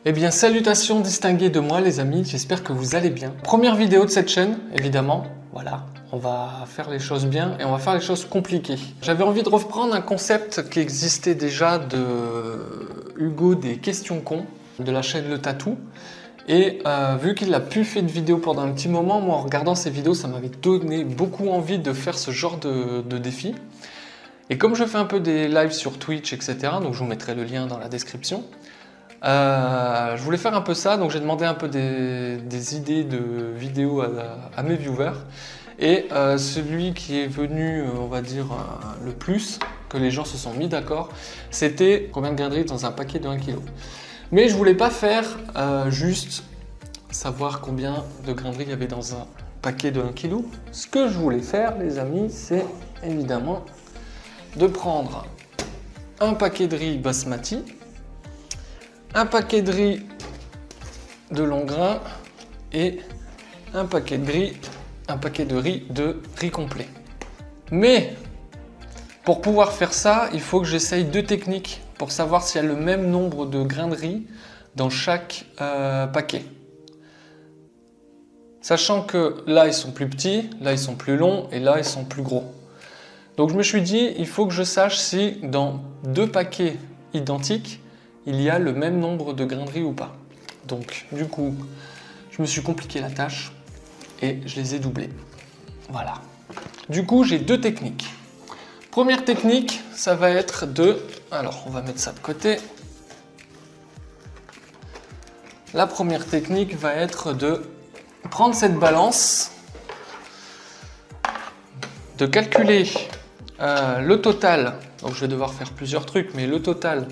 Eh bien, salutations distinguées de moi les amis, j'espère que vous allez bien. Première vidéo de cette chaîne, évidemment, voilà. On va faire les choses bien et on va faire les choses compliquées. J'avais envie de reprendre un concept qui existait déjà de Hugo des questions cons, de la chaîne Le Tatou. Et vu qu'il n'a plus fait de vidéos pendant un petit moment, moi en regardant ces vidéos, ça m'avait donné beaucoup envie de faire ce genre de défi. Et comme je fais un peu des lives sur Twitch, etc., donc je vous mettrai le lien dans la description, je voulais faire un peu ça, donc j'ai demandé un peu des idées de vidéos à mes viewers. Et celui qui est venu, on va dire, le plus, que les gens se sont mis d'accord, c'était combien de grains de riz dans un paquet de 1 kg. Mais je voulais pas faire juste savoir combien de grains de riz il y avait dans un paquet de 1 kg. Ce que je voulais faire, les amis, c'est évidemment de prendre un paquet de riz basmati, un paquet de riz de long grain et un paquet de riz de riz complet. Mais pour pouvoir faire ça, il faut que j'essaye deux techniques pour savoir s'il y a le même nombre de grains de riz dans chaque paquet. Sachant que là ils sont plus petits, là ils sont plus longs et là ils sont plus gros. Donc je me suis dit, il faut que je sache si dans deux paquets identiques, il y a le même nombre de grains de riz ou pas. Donc du coup, je me suis compliqué la tâche et je les ai doublés. Voilà. Du coup, j'ai deux techniques. Première technique, ça va être de... Alors, on va mettre ça de côté. La première technique va être de prendre cette balance, de calculer le total. Donc, je vais devoir faire plusieurs trucs, mais le total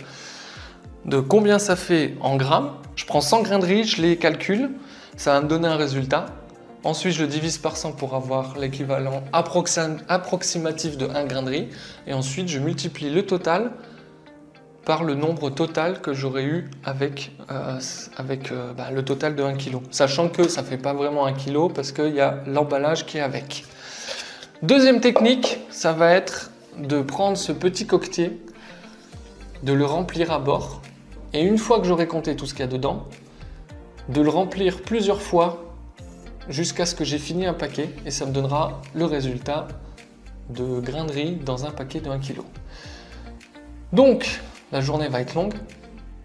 de combien ça fait en grammes. Je prends 100 grains de riz, je les calcule, ça va me donner un résultat. Ensuite, je le divise par 100 pour avoir l'équivalent approximatif de 1 grain de riz. Et ensuite, je multiplie le total par le nombre total que j'aurais eu avec le total de 1 kg. Sachant que ça ne fait pas vraiment 1 kg parce qu'il y a l'emballage qui est avec. Deuxième technique, ça va être de prendre ce petit coquetier, de le remplir à bord. Et une fois que j'aurai compté tout ce qu'il y a dedans, de le remplir plusieurs fois jusqu'à ce que j'ai fini un paquet et ça me donnera le résultat de grains de riz dans un paquet de 1 kg. Donc, la journée va être longue.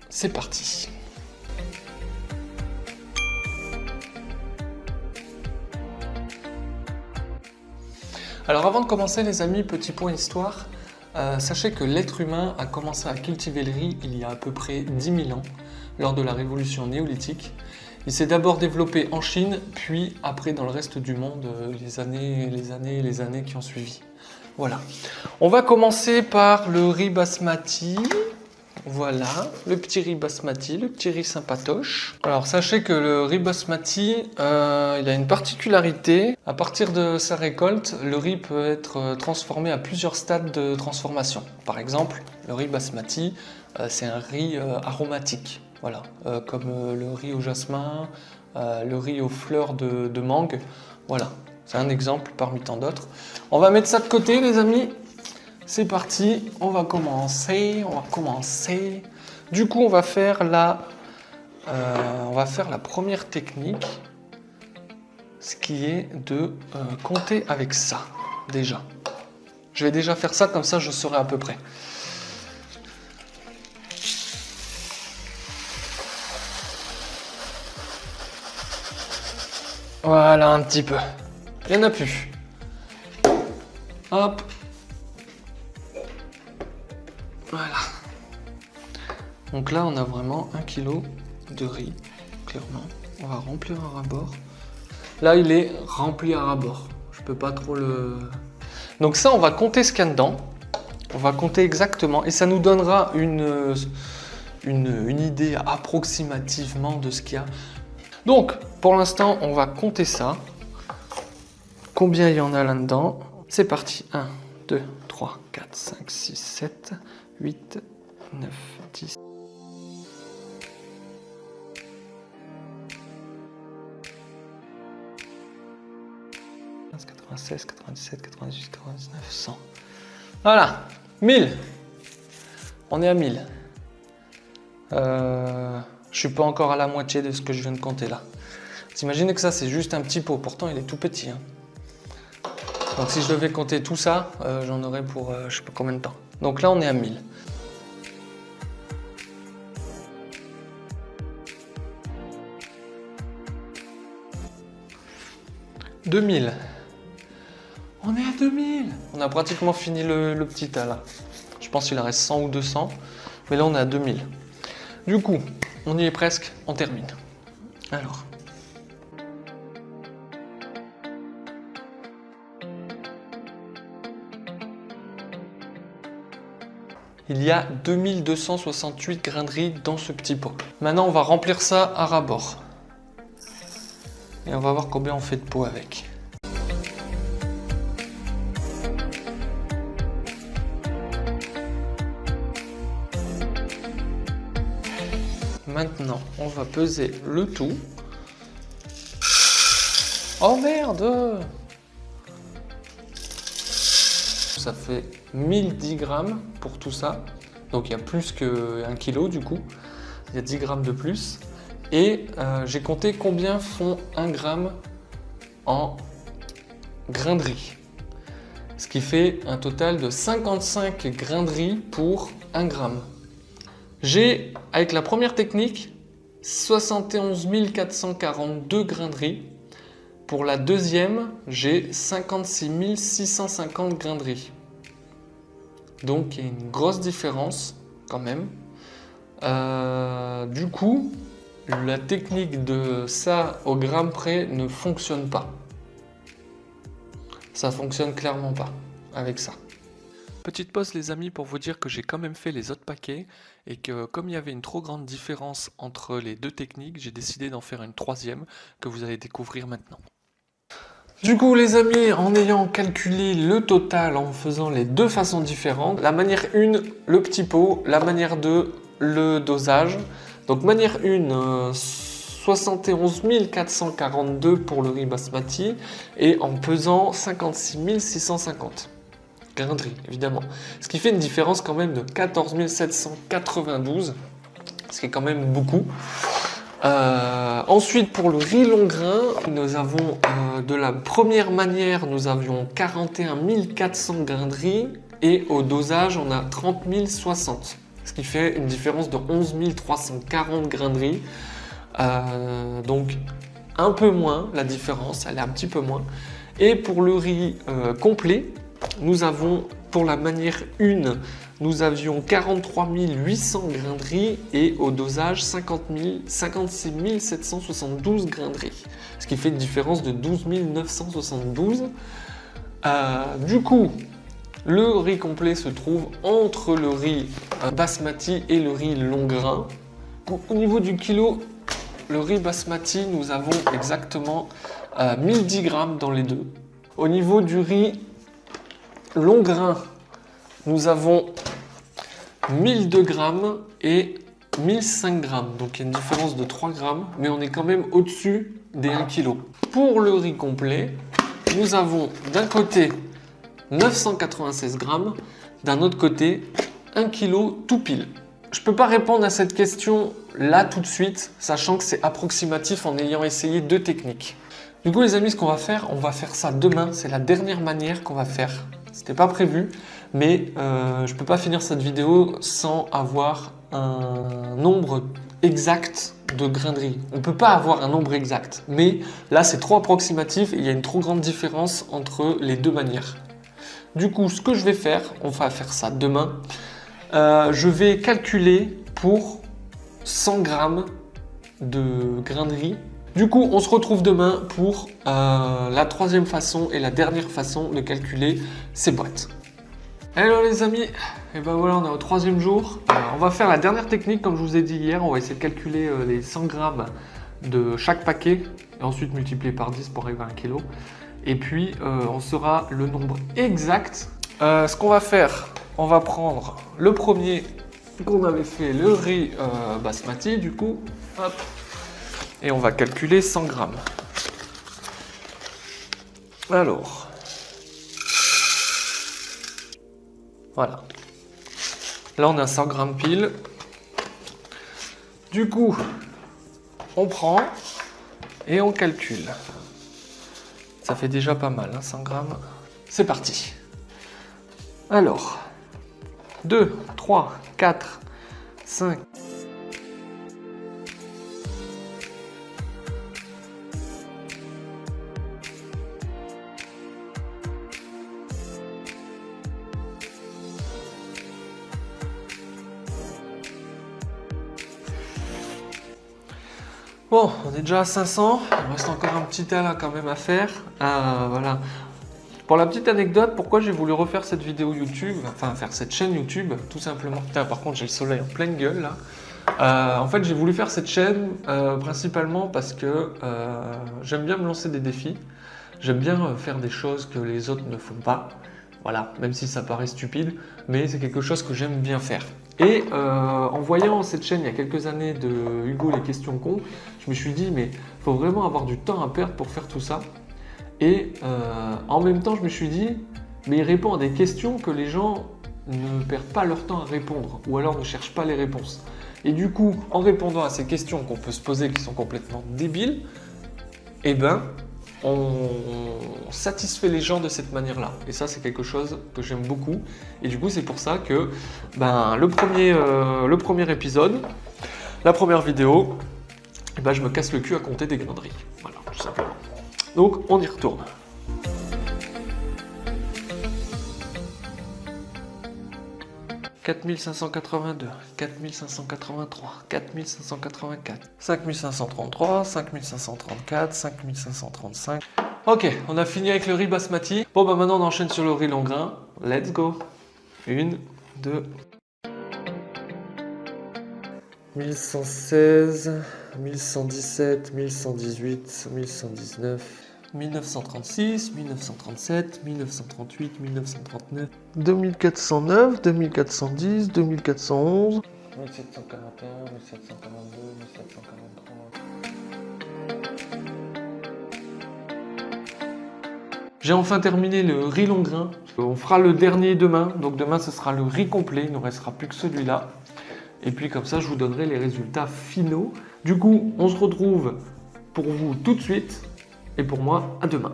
C'est parti. Alors avant de commencer les amis, petit point histoire. Sachez que l'être humain a commencé à cultiver le riz il y a à peu près 10 000 ans, lors de la révolution néolithique. Il s'est d'abord développé en Chine, puis après dans le reste du monde, les années qui ont suivi. Voilà. On va commencer par le riz basmati. Voilà, le petit riz basmati, le petit riz sympatoche. Alors sachez que le riz basmati, il a une particularité. À partir de sa récolte, le riz peut être transformé à plusieurs stades de transformation. Par exemple, le riz basmati, c'est un riz aromatique. Voilà, comme le riz au jasmin, le riz aux fleurs de mangue. Voilà, c'est un exemple parmi tant d'autres. On va mettre ça de côté les amis. C'est parti, on va commencer. Du coup, on va faire la première technique, ce qui est de compter avec ça, déjà. Je vais déjà faire ça, comme ça je saurai à peu près. Voilà, un petit peu. Il n'y en a plus. Hop. Voilà. Donc là, on a vraiment 1 kg de riz, clairement. On va remplir à ras-bord. Là, il est rempli à ras-bord. Je peux pas trop le... Donc ça, on va compter ce qu'il y a dedans. On va compter exactement. Et ça nous donnera une idée approximativement de ce qu'il y a. Donc, pour l'instant, on va compter ça. Combien il y en a là-dedans? C'est parti. 1, 2, 3, 4, 5, 6, 7, 8, 9, 10. 96, 97, 98, 99, 100. Voilà, 1000. On est à 1000. Je Je suis pas encore à la moitié de ce que je viens de compter là. Vous imaginez que ça, c'est juste un petit pot. Pourtant, il est tout petit. Hein. Donc si je devais compter tout ça, j'en aurais pour je sais pas combien de temps. Donc là, on est à 1000. « 2000. On est à 2000. On a pratiquement fini le petit tas là. Je pense qu'il en reste 100 ou 200. Mais là, on est à 2000. Du coup, on y est presque. On termine. Alors. Il y a 2268 grains de riz dans ce petit pot. Maintenant, on va remplir ça à ras-bord. Et on va voir combien on fait de pot avec. Maintenant, on va peser le tout. Oh merde! Ça fait 1010 grammes pour tout ça. Donc il y a plus que 1 kg du coup. Il y a 10 grammes de plus. Et j'ai compté combien font 1 gramme en grains de riz. Ce qui fait un total de 55 grains de riz pour 1 gramme. J'ai, avec la première technique, 71 442 grains de riz. Pour la deuxième, j'ai 56 650 grains de riz. Donc il y a une grosse différence quand même. Du coup, la technique de ça au gramme près ne fonctionne pas. Ça fonctionne clairement pas avec ça. Petite pause les amis pour vous dire que j'ai quand même fait les autres paquets et que comme il y avait une trop grande différence entre les deux techniques, j'ai décidé d'en faire une troisième que vous allez découvrir maintenant. Du coup les amis, en ayant calculé le total en faisant les deux façons différentes, la manière 1, le petit pot, la manière 2, le dosage. Donc manière 1, 71 442 pour le riz basmati et en pesant 56 650. Grains de riz, évidemment. Ce qui fait une différence quand même de 14 792, ce qui est quand même beaucoup. Ensuite, pour le riz long grain, nous avons de la première manière, nous avions 41 400 grains de riz et au dosage, on a 30 060. Ce qui fait une différence de 11 340 grains de riz. Donc, un peu moins la différence, elle est un petit peu moins. Et pour le riz complet, nous avons, pour la manière 1, nous avions 43 800 grains de riz et au dosage 56 772 grains de riz. Ce qui fait une différence de 12 972. Du coup, le riz complet se trouve entre le riz basmati et le riz long grain. Au niveau du kilo, le riz basmati, nous avons exactement 1010 grammes dans les deux. Au niveau du riz long grain, nous avons 1002 grammes et 1005 grammes. Donc il y a une différence de 3 grammes, mais on est quand même au-dessus des 1 kg. Pour le riz complet, nous avons d'un côté 996 grammes, d'un autre côté 1 kg tout pile. Je ne peux pas répondre à cette question là tout de suite, sachant que c'est approximatif en ayant essayé deux techniques. Du coup les amis, ce qu'on va faire, on va faire ça demain. C'est la dernière manière qu'on va faire. C'était pas prévu, mais je peux pas finir cette vidéo sans avoir un nombre exact de grains de riz. On peut pas avoir un nombre exact, mais là c'est trop approximatif et il y a une trop grande différence entre les deux manières. Du coup, ce que je vais faire, on va faire ça demain. Je vais calculer pour 100 grammes de grains de riz. Du coup, on se retrouve demain pour la troisième façon et la dernière façon de calculer ces boîtes. Hello les amis, et ben voilà, on est au troisième jour. On va faire la dernière technique comme je vous ai dit hier. On va essayer de calculer les 100 grammes de chaque paquet et ensuite multiplier par 10 pour arriver à 1 kg. Et puis, on saura le nombre exact. Ce qu'on va faire, on va prendre le premier qu'on avait fait, le riz basmati du coup. Hop. Et on va calculer 100 grammes. Alors, voilà. Là, on a 100 grammes pile. Du coup, on prend et on calcule. Ça fait déjà pas mal, hein, 100 grammes. C'est parti. Alors, 2, 3, 4, 5. Bon, on est déjà à 500, il reste encore un petit tas là quand même à faire. Voilà. Pour la petite anecdote, pourquoi j'ai voulu refaire cette vidéo YouTube, enfin faire cette chaîne YouTube, tout simplement. Putain, par contre j'ai le soleil en pleine gueule là. En fait j'ai voulu faire cette chaîne principalement parce que j'aime bien me lancer des défis. J'aime bien faire des choses que les autres ne font pas. Voilà, même si ça paraît stupide, mais c'est quelque chose que j'aime bien faire. Et en voyant cette chaîne il y a quelques années de Hugo les questions cons, je me suis dit mais il faut vraiment avoir du temps à perdre pour faire tout ça. Et en même temps je me suis dit mais il répond à des questions que les gens ne perdent pas leur temps à répondre ou alors ne cherchent pas les réponses. Et du coup en répondant à ces questions qu'on peut se poser qui sont complètement débiles, eh ben on satisfait les gens de cette manière-là. Et ça, c'est quelque chose que j'aime beaucoup. Et du coup, c'est pour ça que le premier épisode, la première vidéo, je me casse le cul à compter des granderies. Voilà, tout simplement. Donc, on y retourne. « 4582, 4583, 4584, 5533, 5534, 5535... » Ok, on a fini avec le riz basmati. Bon, maintenant on enchaîne sur le riz long grain. Let's go. 1, 2... 1116, 1117, 1118, 1119... 1936, 1937, 1938, 1939, 2409, 2410, 2411, 1741, 1742, 1743. J'ai enfin terminé le riz long grain. On fera le dernier demain. Donc demain, ce sera le riz complet. Il ne nous restera plus que celui-là. Et puis comme ça, je vous donnerai les résultats finaux. Du coup, on se retrouve pour vous tout de suite. Et pour moi, à demain.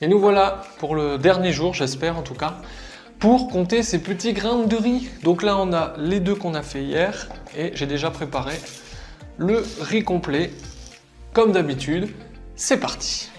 Et nous voilà pour le dernier jour, j'espère en tout cas, pour compter ces petits grains de riz. Donc là, on a les deux qu'on a fait hier et j'ai déjà préparé le riz complet. Comme d'habitude, c'est parti.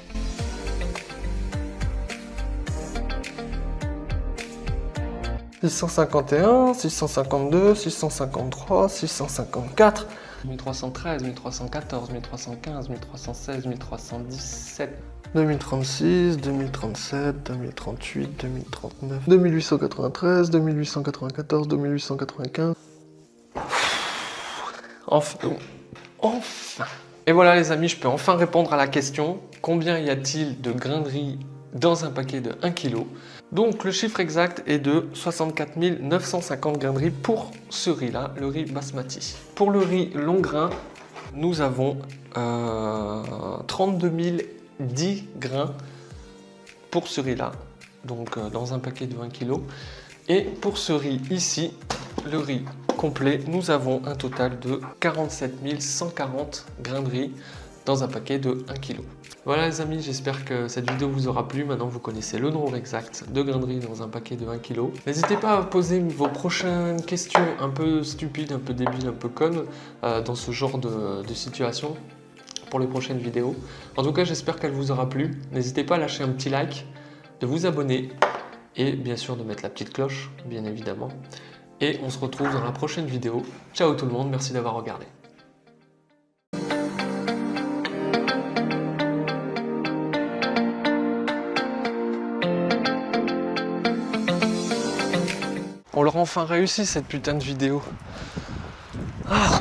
« 651, 652, 653, 654... » 1313, 1314, 1315, 1316, 1317, 2036, 2037, 2038, 2039, 2893, 2894, 2895. Enfin. Et voilà les amis, je peux enfin répondre à la question, combien y a-t-il de grains de riz dans un paquet de 1 kg? Donc le chiffre exact est de 64 950 grains de riz pour ce riz-là, le riz basmati. Pour le riz long grain, nous avons 32 010 grains pour ce riz-là, donc dans un paquet de 1 kg. Et pour ce riz ici, le riz complet, nous avons un total de 47 140 grains de riz dans un paquet de 1 kg. Voilà les amis, j'espère que cette vidéo vous aura plu. Maintenant vous connaissez le nombre exact de grains de riz dans un paquet de 1 kg. N'hésitez pas à poser vos prochaines questions un peu stupides, un peu débiles, un peu connes dans ce genre de situation pour les prochaines vidéos. En tout cas, j'espère qu'elle vous aura plu. N'hésitez pas à lâcher un petit like, de vous abonner et bien sûr de mettre la petite cloche, bien évidemment. Et on se retrouve dans la prochaine vidéo. Ciao tout le monde, merci d'avoir regardé. On l'aura enfin réussi cette putain de vidéo. Ah.